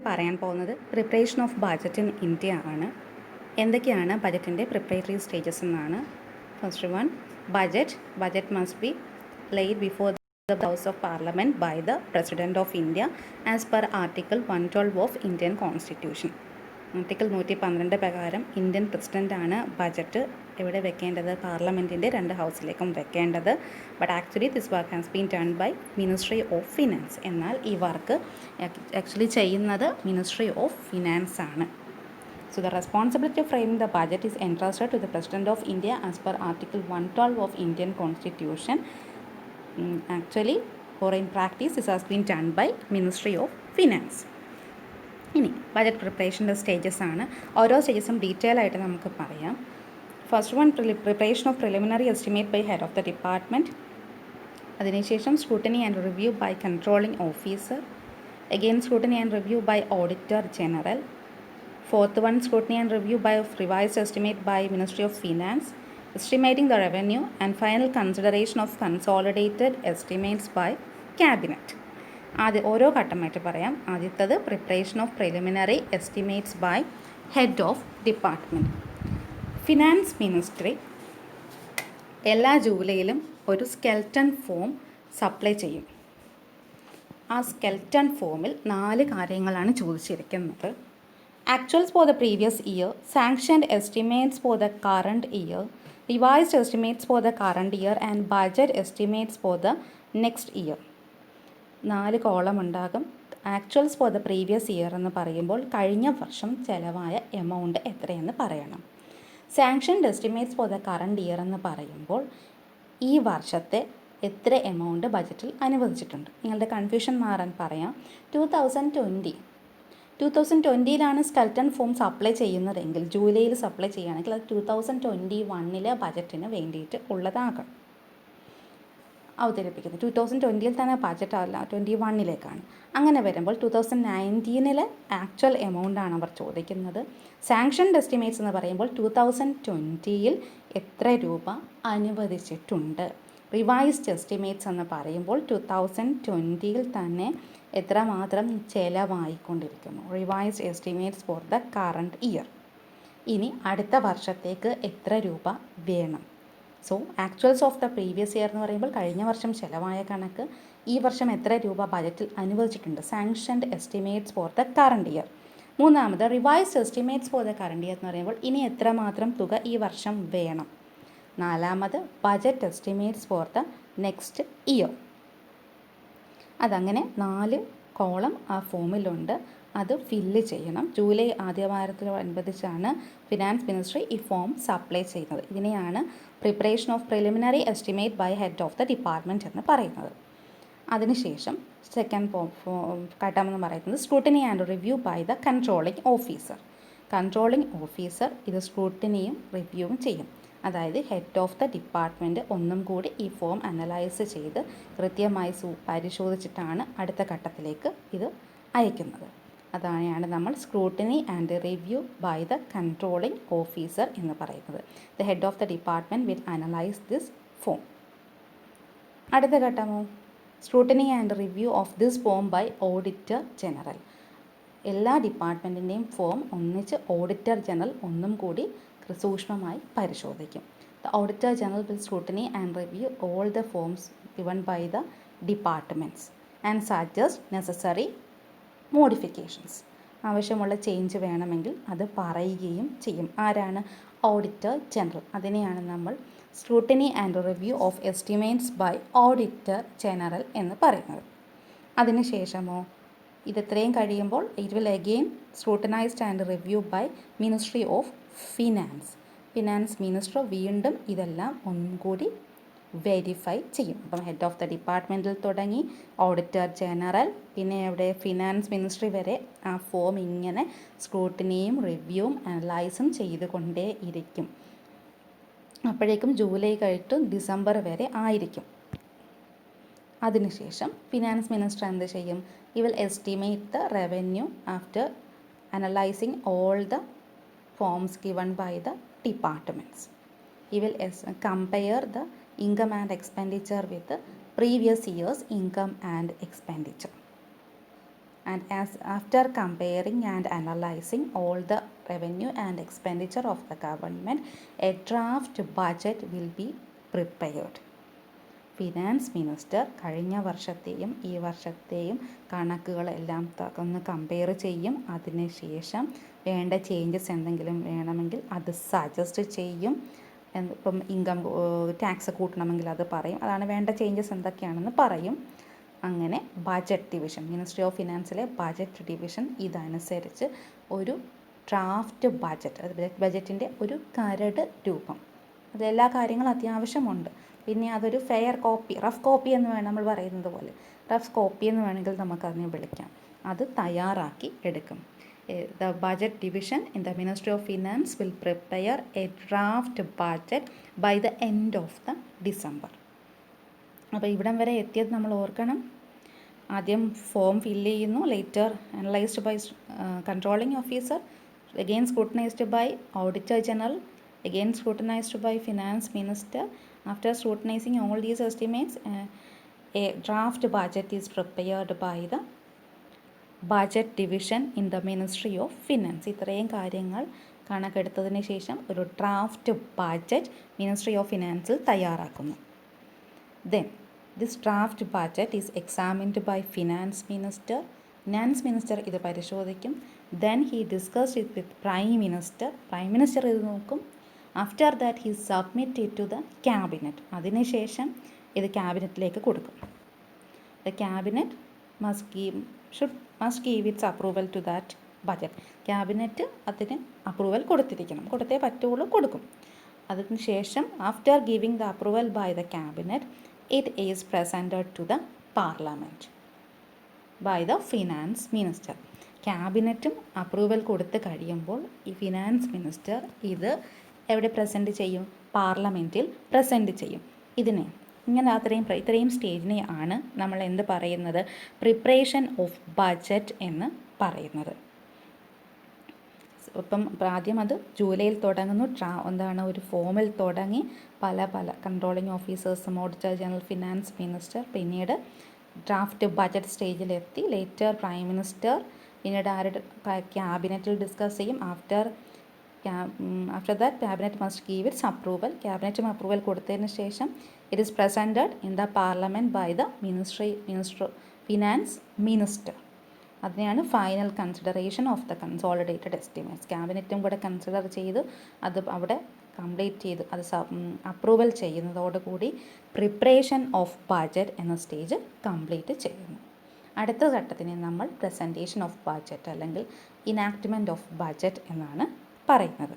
പറയാൻ പോകുന്നത് preparation of budget in India ആണ്. എന്തൊക്കെയാണ് ബജറ്റിൻ്റെ പ്രിപ്പറേറ്ററി സ്റ്റേജസ് എന്നാണ്. First one, budget must be laid before the house of parliament by the president of India as per article 112 of Indian constitution. Article 112 പ്രകാരം Indian പ്രസിഡൻ്റാണ് budget എവിടെ വെക്കേണ്ടത്, പാർലമെൻറ്റിൻ്റെ രണ്ട് ഹൗസിലേക്കും വെക്കേണ്ടത്. But actually this work has been done by ministry of finance. എന്നാൽ ഈ work actually ചെയ്യുന്നത് ministry of finance ആണ്. So the responsibility of framing the budget is entrusted to the President of India as per Article 112 of Indian Constitution. Actually, or in practice, this has been done by Ministry of Finance. ഇനി budget പ്രിപ്പറേഷൻ്റെ stages ആണ്. ഓരോ സ്റ്റേജസും detail ആയിട്ട് നമുക്ക് പറയാം. First one, preparation of preliminary estimate by head of the department. അതിനുശേഷം scrutiny and review by controlling officer. Again scrutiny and review by auditor general. Fourth one, scrutiny and review by revised estimate by Ministry of Finance, estimating the revenue, and final consideration of consolidated estimates by Cabinet. ഓരോ ഘട്ടമായിട്ട് പറയാം. ആദ്യത്തത് preparation of preliminary estimates by head of department. Finance ministry എല്ലാ ജൂലൈയിലും ഒരു skeleton form supply ചെയ്യും. ആ skeleton ഫോമിൽ 4 കാര്യങ്ങളാണ് ചോദിച്ചിരിക്കുന്നത്. Actuals for the previous year, sanctioned estimates for the current year, revised estimates for the current year and budget estimates for the next year. 4 column ഉണ്ടാകും. Actuals for the previous year എന്ന് പറയുമ്പോൾ കഴിഞ്ഞ വർഷം ചിലവായ amount എത്രയെന്ന് പറയണം. Sanctioned estimates for the current year എന്ന് പറയുമ്പോൾ ഈ വർഷത്തെ എത്ര എമൗണ്ട് ബജറ്റിൽ അനുവദിച്ചിട്ടുണ്ട്. നിങ്ങളുടെ കൺഫ്യൂഷൻ മാറാൻ പറയാം. 2020 സ്കെൽട്ടൺ ഫോം സപ്ലൈ ചെയ്യുന്നതെങ്കിൽ ജൂലൈയിൽ സപ്ലൈ ചെയ്യുകയാണെങ്കിൽ അത് 2021 ബജറ്റിന് വേണ്ടിയിട്ട് ഉള്ളതാകണം. അവതരിപ്പിക്കുന്നത് 2020 തന്നെ ബജറ്റ് അല്ല, 2021 അങ്ങനെ വരുമ്പോൾ 2019 ആക്ച്വൽ എമൗണ്ടാണ് അവർ ചോദിക്കുന്നത്. സാങ്ഷൻഡ് എസ്റ്റിമേറ്റ്സ് എന്ന് പറയുമ്പോൾ 2020 എത്ര രൂപ അനുവദിച്ചിട്ടുണ്ട്. റിവൈസ്ഡ് എസ്റ്റിമേറ്റ്സ് എന്ന് പറയുമ്പോൾ 2020 തന്നെ എത്രമാത്രം ചിലവായിക്കൊണ്ടിരിക്കുന്നു. Revised estimates for the current year. ഇനി അടുത്ത വർഷത്തേക്ക് എത്ര രൂപ വേണം. So actuals of the previous year എന്ന് പറയുമ്പോൾ കഴിഞ്ഞ വർഷം ചിലവായ കണക്ക്, ഈ വർഷം എത്ര രൂപ ബജറ്റിൽ അനുവദിച്ചിട്ടുണ്ട്. Sanctioned estimates for the current year. മൂന്നാമത് revised estimates for the current year എന്ന് പറയുമ്പോൾ ഇനി എത്രമാത്രം തുക ഈ വർഷം വേണം. നാലാമത് budget estimates for the next year. അതങ്ങനെ 4 കോളം ആ ഫോമിലുണ്ട്. അത് ഫില്ല് ചെയ്യണം. ജൂലൈ ആദ്യവാരത്തോടനുബന്ധിച്ചാണ് ഫിനാൻസ് മിനിസ്ട്രി ഈ ഫോം സപ്ലൈ ചെയ്യുന്നത്. ഇതിനെയാണ് preparation of preliminary estimate by head of the department എന്ന് പറയുന്നത്. അതിനുശേഷം സെക്കൻഡ് ഘട്ടം എന്ന് പറയുന്നത് scrutiny and review by the controlling officer. Controlling officer ഇത് സ്ക്രൂട്ടനിയും റിവ്യൂവും ചെയ്യും. അതായത് ഹെഡ് ഓഫ് ദ ഡിപ്പാർട്ട്മെൻറ്റ് ഒന്നും കൂടി ഈ ഫോം അനലൈസ് ചെയ്ത് കൃത്യമായി പരിശോധിച്ചിട്ടാണ് അടുത്ത ഘട്ടത്തിലേക്ക് ഇത് അയക്കുന്നത്. അതാണ് നമ്മൾ scrutiny and review by the controlling officer എന്ന് പറയുന്നത്. The head of the department will analyse this form. അടുത്ത ഘട്ടമോ scrutiny and review of this form by auditor general. എല്ലാ ഡിപ്പാർട്ട്മെൻറ്റിൻ്റെയും ഫോം ഒന്നിച്ച് ഓഡിറ്റർ ജനറൽ ഒന്നും കൂടി സൂക്ഷ്മമായി പരിശോധിക്കും. The auditor general will scrutiny and review all the forms given by the departments and suggest necessary modifications. ആവശ്യമുള്ള ചേഞ്ച് വേണമെങ്കിൽ അത് പറയുകയും ചെയ്യും. ആരാണ്? Auditor general. അതിനെയാണ് നമ്മൾ scrutiny and review of estimates by auditor general എന്ന് പറയുന്നത്. അതിനുശേഷമോ ഇതെത്രയും കഴിയുമ്പോൾ it will again scrutinized and review by ministry of finance. Finance minister വീണ്ടും ഇതെല്ലാം ഒന്നും കൂടി വെരിഫൈ ചെയ്യും. അപ്പം ഹെഡ് ഓഫ് ദ ഡിപ്പാർട്ട്മെൻറ്റിൽ തുടങ്ങി ഓഡിറ്റർ ജനറൽ, പിന്നെ ഇവിടെ ഫിനാൻസ് മിനിസ്ട്രി വരെ ആ ഫോം ഇങ്ങനെ സ്ക്രൂട്ടനിയും റിവ്യൂവും അനലൈസും ചെയ്തുകൊണ്ടേ ഇരിക്കും. അപ്പോഴേക്കും ജൂലൈ കഴിഞ്ഞിട്ട് ഡിസംബർ വരെ ആയിരിക്കും. അതിനുശേഷം ഫിനാൻസ് മിനിസ്റ്റർ എന്ത് ചെയ്യും? He will estimate the revenue after analyzing all the forms given by the departments. He will compare the income and expenditure with the previous year's income and expenditure. and as after comparing and analyzing all the revenue and expenditure of the government, a draft budget will be prepared. Finance minister കഴിഞ്ഞ വർഷത്തെയും ഈ വർഷത്തെയും കണക്കുകളെല്ലാം ഒന്ന് compare ചെയ്യും. അതിനുശേഷം വേണ്ട changes എന്തെങ്കിലും വേണമെങ്കിൽ അത് suggest ചെയ്യും. ഇപ്പം ഇൻകം ടാക്സ് കൂട്ടണമെങ്കിൽ അത് പറയും. അതാണ് വേണ്ട ചേഞ്ചസ് എന്തൊക്കെയാണെന്ന് പറയും. അങ്ങനെ ബജറ്റ് ഡിവിഷൻ, മിനിസ്ട്രി ഓഫ് ഫിനാൻസിലെ ബജറ്റ് ഡിവിഷൻ ഇതനുസരിച്ച് ഒരു ഡ്രാഫ്റ്റ് ബജറ്റ്, ബജറ്റിൻ്റെ ഒരു കരട് രൂപം, അതെല്ലാ കാര്യങ്ങളും അത്യാവശ്യമുണ്ട്. പിന്നെ അതൊരു ഫെയർ കോപ്പി, റഫ് കോപ്പി എന്ന് വേണം നമ്മൾ പറയുന്നത് പോലെ, റഫ് കോപ്പി എന്ന് വേണമെങ്കിൽ നമുക്കതിനെ വിളിക്കാം, അത് തയ്യാറാക്കി എടുക്കും. The budget division in the Ministry of Finance will prepare a draft budget by the end of the December. അപ്പോൾ ഇവിടം വരെ എത്തിയത് നമ്മൾ ഓർക്കണം. ആദ്യം ഫോം ഫില്ല് ചെയ്യുന്നു, later analysed by controlling officer, again scrutinized by Auditor General, again scrutinized by Finance Minister. After scrutinizing all these estimates, a draft budget is prepared by the budget division in the ministry of finance. ഇത്രയും കാര്യങ്ങൾ കണക്കെടുത്തതിന് ശേഷം ഒരു draft budget ministry of ഫിനാൻസിൽ തയ്യാറാക്കുന്നു. Then this draft budget is examined by finance minister. Finance minister ഇത് പരിശോധിക്കും. Then he discuss it with prime minister. Prime minister ഇത് നോക്കും. After that he submit it to the cabinet. അതിനുശേഷം ഇത് ക്യാബിനറ്റിലേക്ക് കൊടുക്കും. The cabinet must give its approval to that budget. Cabinet അതിന് approval കൊടുത്തിരിക്കണം, കൊടുത്തേ പറ്റുള്ളൂ, കൊടുക്കും. അതിന് ശേഷം after giving the approval by the cabinet, it is presented to the parliament by the finance minister. ക്യാബിനറ്റും അപ്രൂവൽ കൊടുത്ത് കഴിയുമ്പോൾ ഈ ഫിനാൻസ് മിനിസ്റ്റർ ഇത് എവിടെ പ്രസൻറ്റ് ചെയ്യും? പാർലമെൻറ്റിൽ പ്രസൻറ്റ് ചെയ്യും. ഇതിനെ ഇങ്ങനെ ഇത്രയും സ്റ്റേജിനെ ആണ് നമ്മൾ എന്ത് പറയുന്നത്? പ്രിപ്പറേഷൻ ഓഫ് ബജറ്റ് എന്ന് പറയുന്നത്. ഇപ്പം ആദ്യം അത് ജൂലൈയിൽ തുടങ്ങുന്നു. ഒരു ഫോമിൽ തുടങ്ങി പല കൺട്രോളിംഗ് ഓഫീസേഴ്സും ഓഡിറ്റർ ജനറൽ, ഫിനാൻസ് മിനിസ്റ്റർ, പിന്നീട് ഡ്രാഫ്റ്റ് ബജറ്റ് സ്റ്റേജിലെത്തി. ലേറ്റർ പ്രൈം മിനിസ്റ്റർ, പിന്നീട് ക്യാബിനറ്റിൽ ഡിസ്കസ് ചെയ്യും. After that cabinet must give its approval. ക്യാബിനറ്റും അപ്രൂവൽ കൊടുത്തതിന് ശേഷം it is presented in the parliament by the finance minister. അതിനെയാണ് final consideration of the consolidated estimates. ക്യാബിനറ്റും കൂടെ കൺസിഡർ ചെയ്ത് അത് അവിടെ കംപ്ലീറ്റ് ചെയ്ത് അത് അപ്രൂവൽ ചെയ്യുന്നതോടുകൂടി പ്രിപ്പറേഷൻ ഓഫ് ബജറ്റ് എന്ന സ്റ്റേജ് കംപ്ലീറ്റ് ചെയ്യുന്നു. അടുത്ത ഘട്ടത്തിനെ നമ്മൾ പ്രസൻറ്റേഷൻ ഓഫ് ബജറ്റ് അല്ലെങ്കിൽ ഇനാക്ട്മെൻറ്റ് ഓഫ് ബജറ്റ് എന്നാണ് പറയുന്നത്.